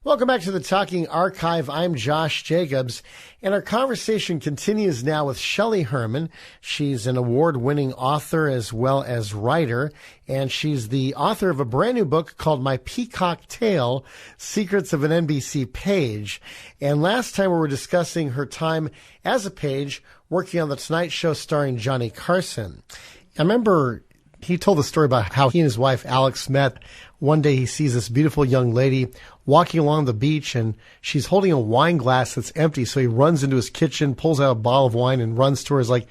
Welcome back to the Talking Archive. I'm Josh Jacobs, and our conversation continues now with Shelley Herman. She's an award-winning author as well as writer, and she's the author of a brand new book called My Peacock Tale, Secrets of an NBC Page. And last time we were discussing her time as a page working on The Tonight Show starring Johnny Carson. I remember he told the story about how he and his wife Alex met. One day he sees this beautiful young lady walking along the beach, and she's holding a wine glass that's empty. So he runs into his kitchen, pulls out a bottle of wine, and runs to her. He's like,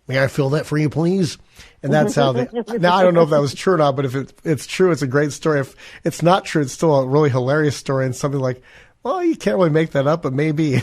"May I fill that for you, please?" And that's how they. Now I don't know if that was true or not, but if it's true, it's a great story. If it's not true, it's still a really hilarious story and something like, well, you can't really make that up, but maybe.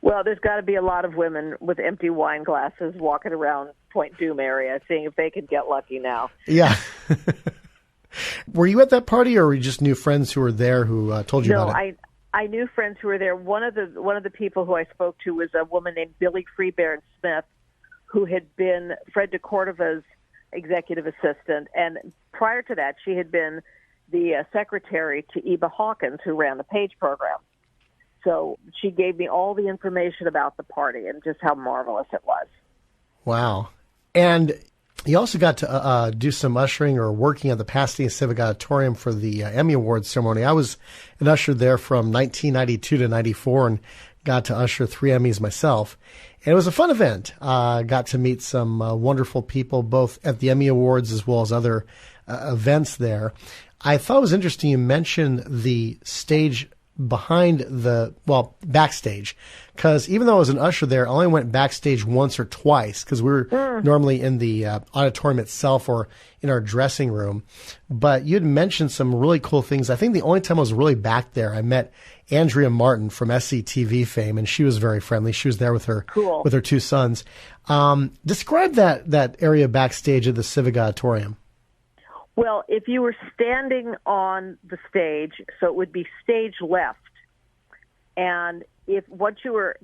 Well, there's got to be a lot of women with empty wine glasses walking around Point Doom area, seeing if they could get lucky now. Yeah. Were you at that party, or were you just knew friends who were there who told you about it? No, I knew friends who were there. One of the people who I spoke to was a woman named Billy Freebairn Smith, who had been Fred DeCordova's executive assistant, and prior to that, she had been the secretary to Eba Hawkins, who ran the Page program. So she gave me all the information about the party and just how marvelous it was. Wow. And you also got to do some ushering or working at the Pasadena Civic Auditorium for the Emmy Awards ceremony. I was an usher there from 1992 to 94 and got to usher 3 Emmys myself. And it was a fun event. Got to meet some wonderful people, both at the Emmy Awards as well as other events there. I thought it was interesting you mentioned the stage behind backstage, because even though I was an usher there, I only went backstage once or twice because we were normally in the auditorium itself or in our dressing room. But you'd mentioned some really cool things. I think the only time I was really back there, I met Andrea Martin from SCTV fame, and she was very friendly. She was there with her with her 2 sons. Describe that area backstage at the Civic Auditorium. Well, if you were standing on the stage, so it would be stage left, and once you were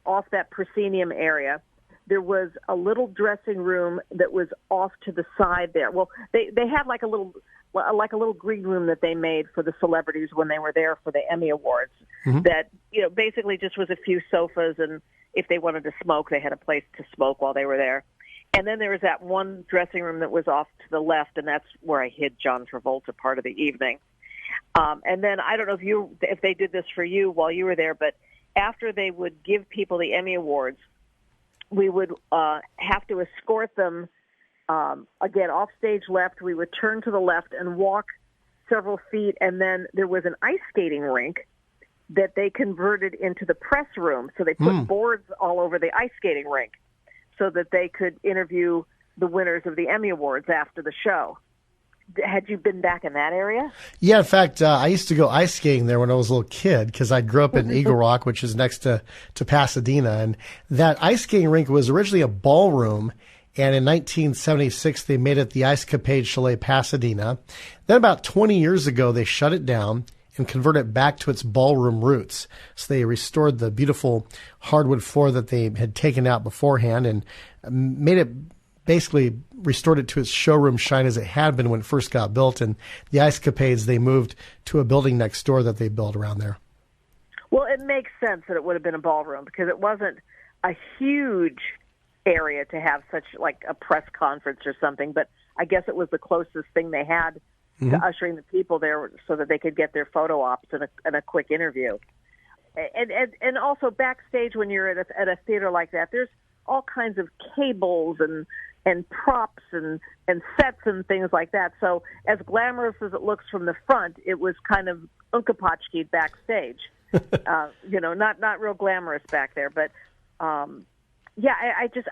off that proscenium area, there was a little dressing room that was off to the side there. Well, they had like a little green room that they made for the celebrities when they were there for the Emmy Awards. Mm-hmm. That basically just was a few sofas, and if they wanted to smoke, they had a place to smoke while they were there. And then there was that one dressing room that was off to the left, and that's where I hid John Travolta part of the evening. And then I don't know if they did this for you while you were there, but after they would give people the Emmy Awards, we would have to escort them, again, off stage left. We would turn to the left and walk several feet, and then there was an ice skating rink that they converted into the press room. So they put boards all over the ice skating rink, so that they could interview the winners of the Emmy Awards after the show. Had you been back in that area? Yeah, in fact, I used to go ice skating there when I was a little kid because I grew up in Eagle Rock, which is next to Pasadena. And that ice skating rink was originally a ballroom, and in 1976 they made it the Ice Capade Chalet Pasadena. Then about 20 years ago they shut it down and convert it back to its ballroom roots. So they restored the beautiful hardwood floor that they had taken out beforehand and made it, basically restored it to its showroom shine as it had been when it first got built. And the Ice Capades, they moved to a building next door that they built around there. Well, it makes sense that it would have been a ballroom because it wasn't a huge area to have such like a press conference or something, but I guess it was the closest thing they had to ushering the people there so that they could get their photo ops and a quick interview. And also backstage when you're at a theater like that, there's all kinds of cables and props and sets and things like that. So as glamorous as it looks from the front, it was kind of unkapotchkied backstage. Not real glamorous back there, but yeah,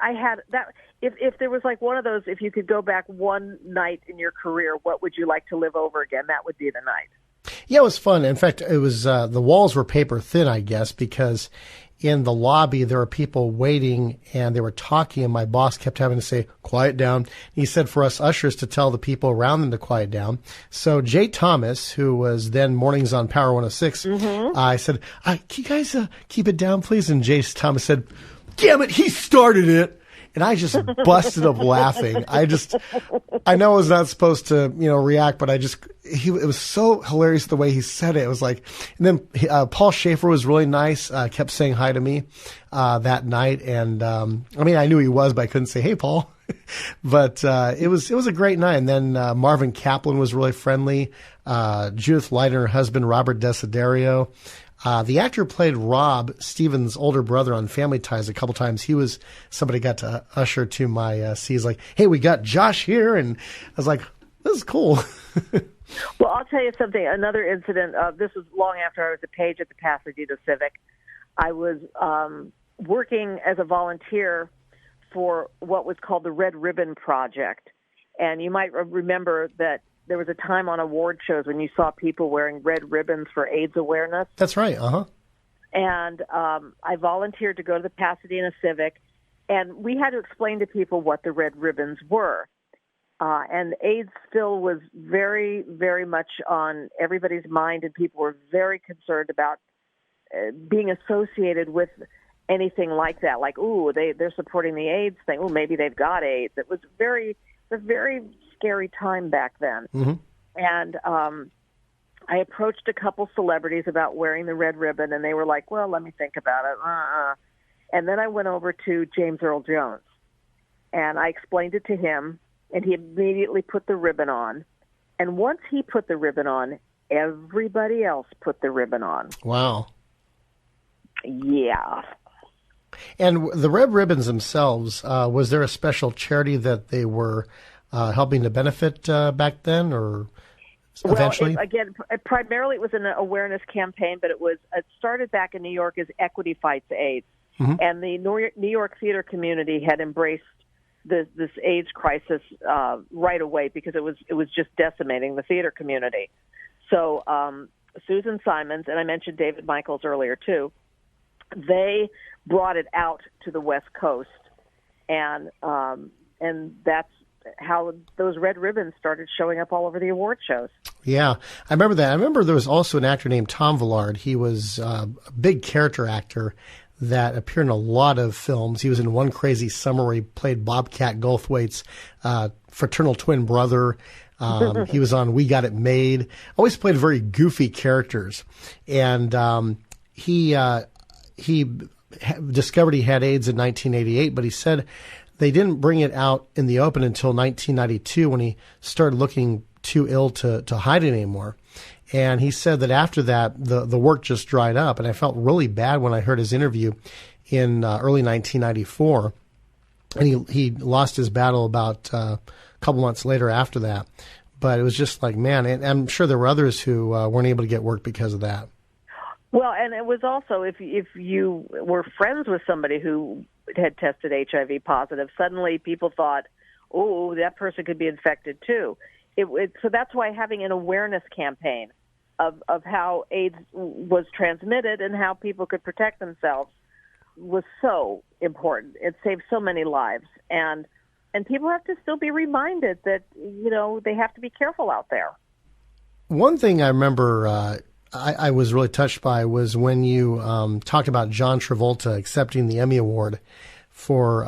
I had that. If there was like one of those, if you could go back one night in your career, what would you like to live over again? That would be the night. Yeah, it was fun. In fact, it was the walls were paper thin, I guess, because in the lobby there were people waiting and they were talking, and my boss kept having to say, "Quiet down." He said for us ushers to tell the people around them to quiet down. So Jay Thomas, who was then Mornings on Power 106, I said, "Can you guys keep it down, please?" And Jay Thomas said, "Damn it, he started it." And I just busted up laughing. I know I was not supposed to, react, but it was so hilarious the way he said it. It was like, and then Paul Schaefer was really nice, kept saying hi to me that night. And I knew he was, but I couldn't say, hey, Paul. But it was a great night. And then Marvin Kaplan was really friendly. Judith Light and her husband, Robert Desiderio. The actor who played Rob, Stephen's older brother on Family Ties a couple times. He was somebody got to usher to my seat. He's like, hey, we got Josh here. And I was like, this is cool. Well, I'll tell you something. Another incident, this was long after I was a page at the Pasadena Civic. I was working as a volunteer for what was called the Red Ribbon Project. And you might remember that there was a time on award shows when you saw people wearing red ribbons for AIDS awareness. That's right, And I volunteered to go to the Pasadena Civic, and we had to explain to people what the red ribbons were. And AIDS still was very, very much on everybody's mind, and people were very concerned about being associated with anything like that. Like, ooh, they're supporting the AIDS thing. Ooh, maybe they've got AIDS. It was a very scary time back then. Mm-hmm. And I approached a couple celebrities about wearing the red ribbon, and they were like, well, let me think about it. And then I went over to James Earl Jones, and I explained it to him, and he immediately put the ribbon on. And once he put the ribbon on, everybody else put the ribbon on. Wow. Yeah. And the red ribbons themselves, was there a special charity that they were helping to benefit back then, or eventually? Well, primarily it was an awareness campaign, but it started back in New York as Equity Fights AIDS. Mm-hmm. And the New York theater community had embraced this AIDS crisis right away because it was just decimating the theater community. So Susan Simons, and I mentioned David Michaels earlier too, they brought it out to the West Coast, and that's how those red ribbons started showing up all over the award shows. Yeah, I remember that. I remember there was also an actor named Tom Villard. He was a big character actor that appeared in a lot of films. He was in One Crazy Summer where he played Bobcat Goldthwait's fraternal twin brother. He was on We Got It Made. Always played very goofy characters. And he discovered he had AIDS in 1988, but he said they didn't bring it out in the open until 1992 when he started looking too ill to hide it anymore. And he said that after that, the work just dried up. And I felt really bad when I heard his interview in early 1994. And he lost his battle about a couple months later after that. But it was just like, man, and I'm sure there were others who weren't able to get work because of that. Well, and it was also, if you were friends with somebody who had tested HIV positive, suddenly people thought, oh, that person could be infected too. So that's why having an awareness campaign of how AIDS was transmitted and how people could protect themselves was so important. It saved so many lives. And people have to still be reminded that, they have to be careful out there. One thing I remember I was really touched by was when you talked about John Travolta accepting the Emmy Award for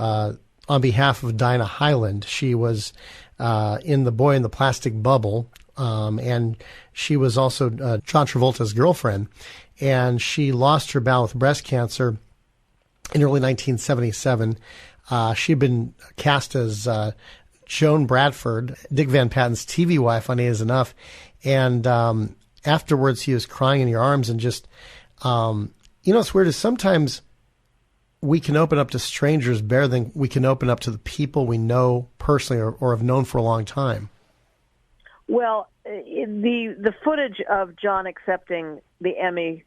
on behalf of Diana Hyland. She was in The Boy in the Plastic Bubble, and she was also John Travolta's girlfriend, and she lost her battle with breast cancer in early 1977. She'd been cast as Joan Bradford, Dick Van Patten's TV wife on Eight Is Enough, and afterwards he was crying in your arms and just, it's weird is sometimes we can open up to strangers better than we can open up to the people we know personally or have known for a long time. Well, the footage of John accepting the Emmy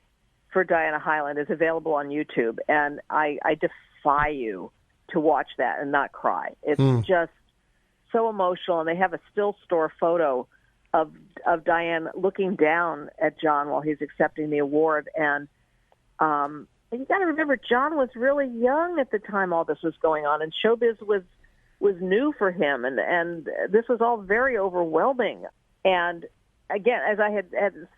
for Diana Hyland is available on YouTube, and I defy you to watch that and not cry. It's just so emotional, and they have a still store photo of Diane looking down at John while he's accepting the award. And you got to remember, John was really young at the time all this was going on, and showbiz was new for him, and this was all very overwhelming. And again, as I had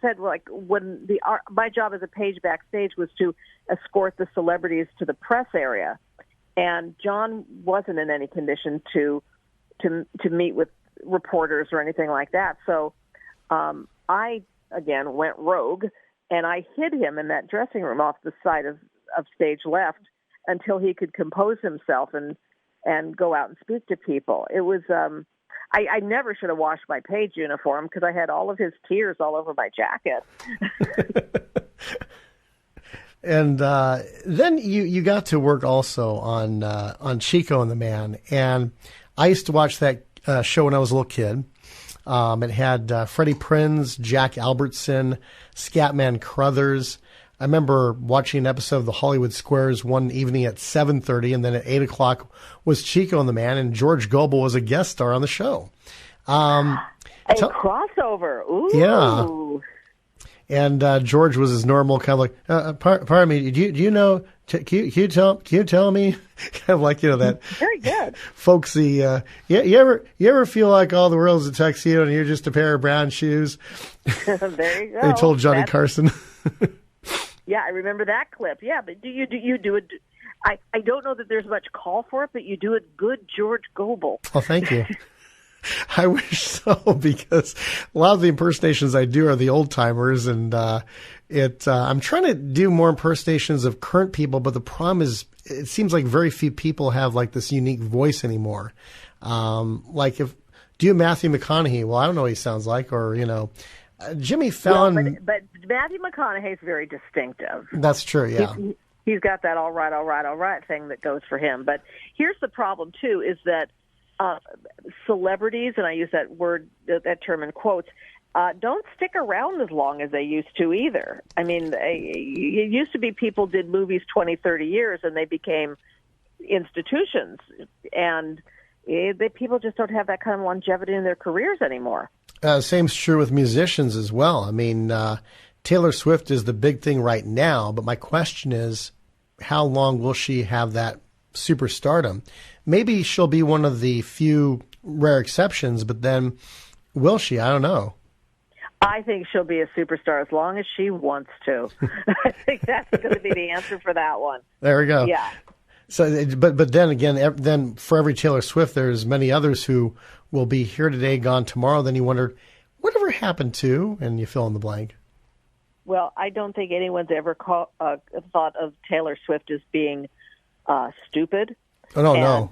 said, like when my job as a page backstage was to escort the celebrities to the press area, And John wasn't in any condition to meet with reporters or anything like that. So I, again, went rogue, and I hid him in that dressing room off the side of stage left until he could compose himself and go out and speak to people. It was, I never should have washed my Page uniform because I had all of his tears all over my jacket. And then you got to work also on Chico and the Man. And I used to watch that show when I was a little kid. It had Freddie Prinze, Jack Albertson, Scatman Crothers. I remember watching an episode of the Hollywood Squares one evening at 7:30, and then at 8 o'clock was Chico and the Man, and George Gobel was a guest star on the show. Crossover. Ooh. Yeah. And George was his normal kind of like, pardon me, do you know, can you tell me? Kind of like, that very good, folksy, you ever feel like all the world's a tuxedo and you're just a pair of brown shoes? There you go. They told Johnny Carson. Yeah, I remember that clip. Yeah, but do you do it? I don't know that there's much call for it, but you do it good, George Gobel. Oh, thank you. I wish so, because a lot of the impersonations I do are the old timers, and I'm trying to do more impersonations of current people, but the problem is it seems like very few people have like this unique voice anymore. Like do you Matthew McConaughey? Well, I don't know what he sounds like, or Jimmy Fallon. Well, but Matthew McConaughey is very distinctive. That's true. Yeah, he's got that all right thing that goes for him. But here's the problem too: is that celebrities, and I use that term in quotes, don't stick around as long as they used to either. I mean, it used to be people did movies 20, 30 years and they became institutions, and people just don't have that kind of longevity in their careers anymore. Same's true with musicians as well. I mean, Taylor Swift is the big thing right now, but my question is, how long will she have that superstardom? Maybe she'll be one of the few rare exceptions, but then will she? I don't know. I think she'll be a superstar as long as she wants to. I think that's going to be the answer for that one. There we go. Yeah. So, but then again, then for every Taylor Swift, there's many others who will be here today, gone tomorrow. Then you wonder, whatever happened to, and you fill in the blank. Well, I don't think anyone's ever thought of Taylor Swift as being stupid. Oh, no.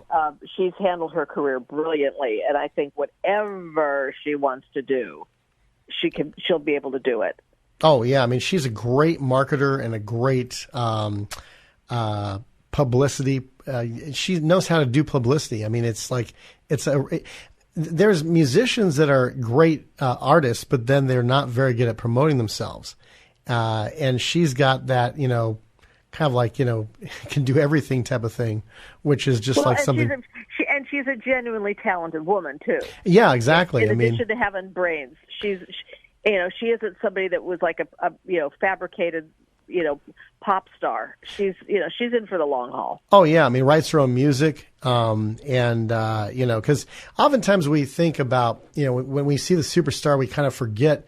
She's handled her career brilliantly, and I think whatever she wants to do, she'll be able to do it. Oh, yeah. I mean, she's a great marketer and a great publicity. She knows how to do publicity. I mean, there's musicians that are great artists, but then they're not very good at promoting themselves. And she's got that, kind of like, can do everything type of thing, which is just like something. She's a genuinely talented woman too. Yeah, exactly. In addition to having brains, she isn't somebody that was like a fabricated, pop star. She's in for the long haul. Oh yeah. I mean, writes her own music. Because oftentimes we think about, when we see the superstar, we kind of forget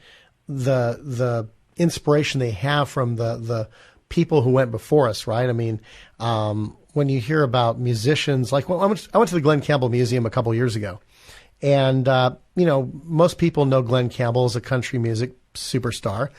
the inspiration they have from the people who went before us, right? I mean, when you hear about musicians, like I went to the Glenn Campbell Museum a couple years ago, and most people know Glenn Campbell as a country music superstar,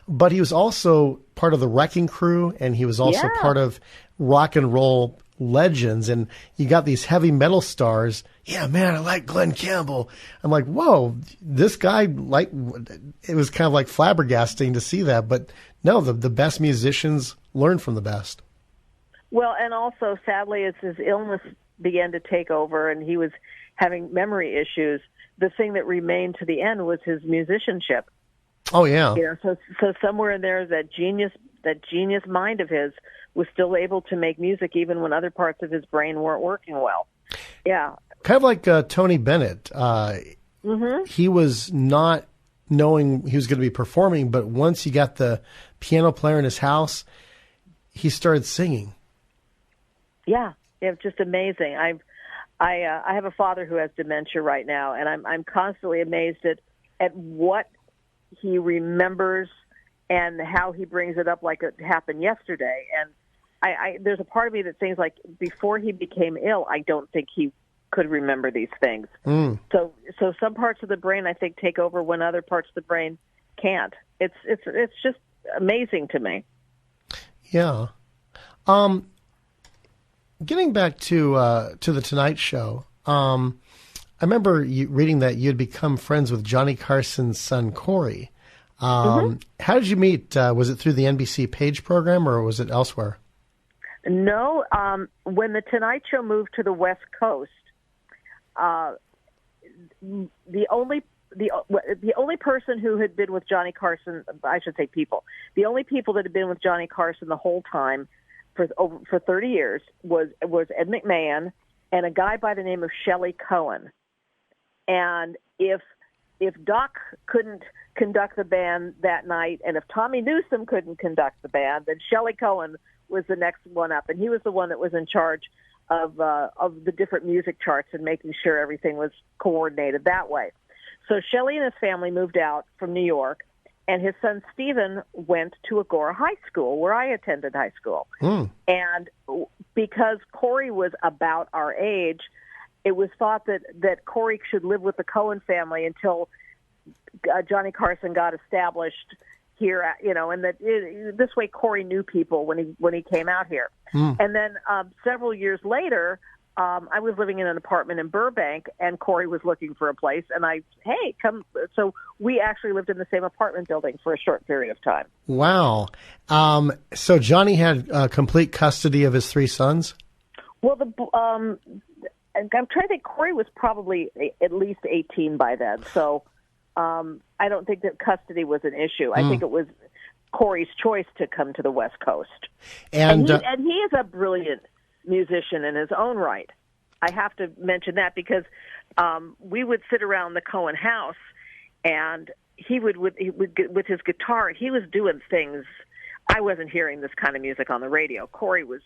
but he was also part of the Wrecking Crew, and he was also part of rock and roll legends. And you got these heavy metal stars. Yeah, man, I like Glenn Campbell. I'm like, whoa, this guy, it was kind of like flabbergasting to see that. But no, the best musicians learn from the best. Well, and also, sadly, as his illness began to take over and he was having memory issues, the thing that remained to the end was his musicianship. Oh, yeah. So somewhere in there, that genius mind of his was still able to make music even when other parts of his brain weren't working well. Yeah. Kind of like Tony Bennett. He was not knowing he was going to be performing, but once he got the piano player in his house, he started singing. Yeah, it's just amazing. I have a father who has dementia right now, and I'm constantly amazed at what he remembers and how he brings it up like it happened yesterday. And there's a part of me that thinks like before he became ill, I don't think he could remember these things. So some parts of the brain I think take over when other parts of the brain can't. It's just amazing to me. Yeah. Getting back to the Tonight Show, I remember reading that you'd become friends with Johnny Carson's son, Cory. How did you meet? Was it through the NBC Page program or was it elsewhere? No. When the Tonight Show moved to the West Coast, the only person who had been with Johnny Carson, I should say people, the only people that had been with Johnny Carson the whole time for 30 years was Ed McMahon and a guy by the name of Shelley Cohen. And if Doc couldn't conduct the band that night, and if Tommy Newsom couldn't conduct the band, then Shelley Cohen was the next one up, and he was the one that was in charge of the different music charts and making sure everything was coordinated that way. So Shelley and his family moved out from New York, and his son Stephen went to Agora High School, where I attended high school. And because Cory was about our age, it was thought that Cory should live with the Cohen family until Johnny Carson got established here, and that this way Cory knew people when he came out here. And then several years later, I was living in an apartment in Burbank, and Cory was looking for a place, and hey, come. So we actually lived in the same apartment building for a short period of time. Wow. So Johnny had complete custody of his three sons? Well, I'm trying to think. Cory was probably at least 18 by then, so I don't think that custody was an issue. I think it was Cory's choice to come to the West Coast. And he is a brilliant musician in his own right. I have to mention that because we would sit around the Cohen house, and he would with his guitar, he was doing things. I wasn't hearing this kind of music on the radio. Cory was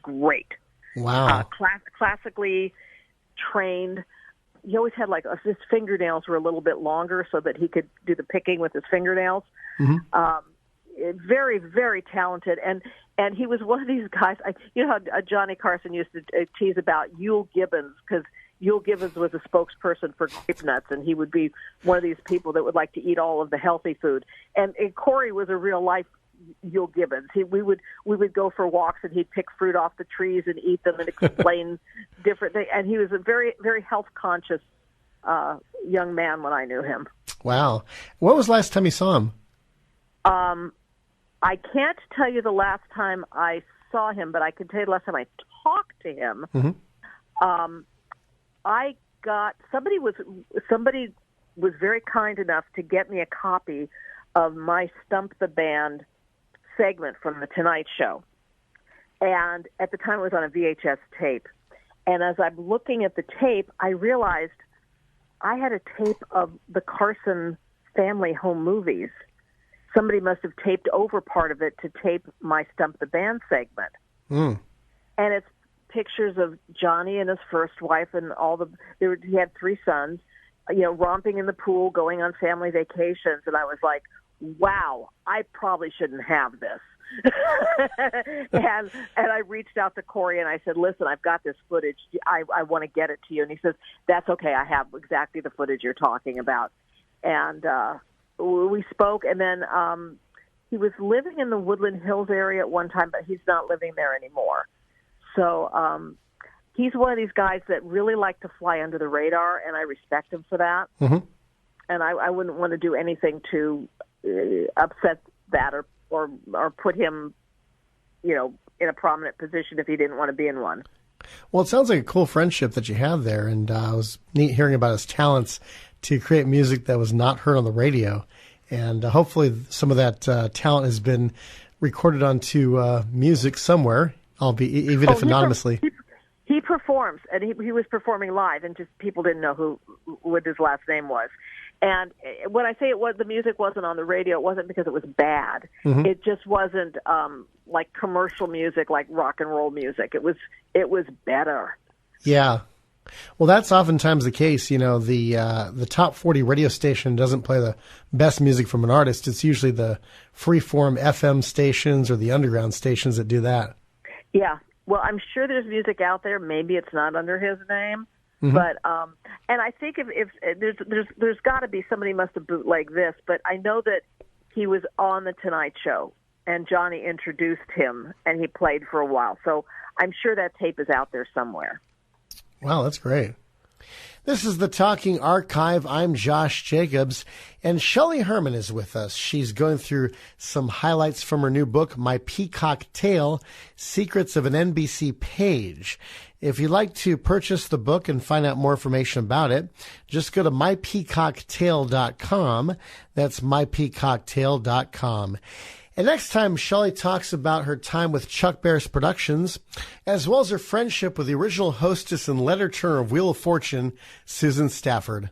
great. Wow. Classically trained. He always had his fingernails were a little bit longer so that he could do the picking with his fingernails. Very, very talented. And he was one of these guys, how Johnny Carson used to tease about Yule Gibbons, because Yule Gibbons was a spokesperson for grape nuts, and he would be one of these people that would like to eat all of the healthy food. And Cory was a real-life Yule Gibbons. We would go for walks, and he'd pick fruit off the trees and eat them and explain different things. And he was a very, very health-conscious young man when I knew him. Wow. What was the last time you saw him? I can't tell you the last time I saw him, but I can tell you the last time I talked to him. Somebody was very kind enough to get me a copy of my Stump the Band segment from The Tonight Show. And at the time it was on a VHS tape. And as I'm looking at the tape, I realized I had a tape of the Carson family home movies. Somebody must have taped over part of it to tape my Stump the Band segment. And it's pictures of Johnny and his first wife and he had three sons, romping in the pool, going on family vacations. And I was like, wow, I probably shouldn't have this. and I reached out to Cory and I said, listen, I've got this footage. I want to get it to you. And he says, that's okay. I have exactly the footage you're talking about. And we spoke, and then he was living in the Woodland Hills area at one time, but he's not living there anymore. So he's one of these guys that really like to fly under the radar, and I respect him for that. And I wouldn't want to do anything to upset that or put him, in a prominent position if he didn't want to be in one. Well, it sounds like a cool friendship that you have there, and it was neat hearing about his talents to create music that was not heard on the radio. And hopefully some of that talent has been recorded onto music somewhere, even if anonymously. He performs, and he was performing live, and just people didn't know what his last name was. And when I say the music wasn't on the radio, it wasn't because it was bad. It just wasn't like commercial music, like rock and roll music. It was better. Yeah. Well, that's oftentimes the case. The top 40 radio station doesn't play the best music from an artist. It's usually the free-form FM stations or the underground stations that do that. Yeah. Well, I'm sure there's music out there. Maybe it's not under his name. Mm-hmm. But and I think if there's got to be, somebody must have bootlegged this, but I know that he was on the Tonight Show and Johnny introduced him and he played for a while. So I'm sure that tape is out there somewhere. Wow, that's great. This is the Talking Archive. I'm Josh Jacobs, and Shelley Herman is with us. She's going through some highlights from her new book, My Peacock Tale, Secrets of an NBC Page. If you'd like to purchase the book and find out more information about it, just go to mypeacocktale.com. That's mypeacocktale.com. And next time, Shelley talks about her time with Chuck Barris Productions, as well as her friendship with the original hostess and letter turner of Wheel of Fortune, Susan Stafford.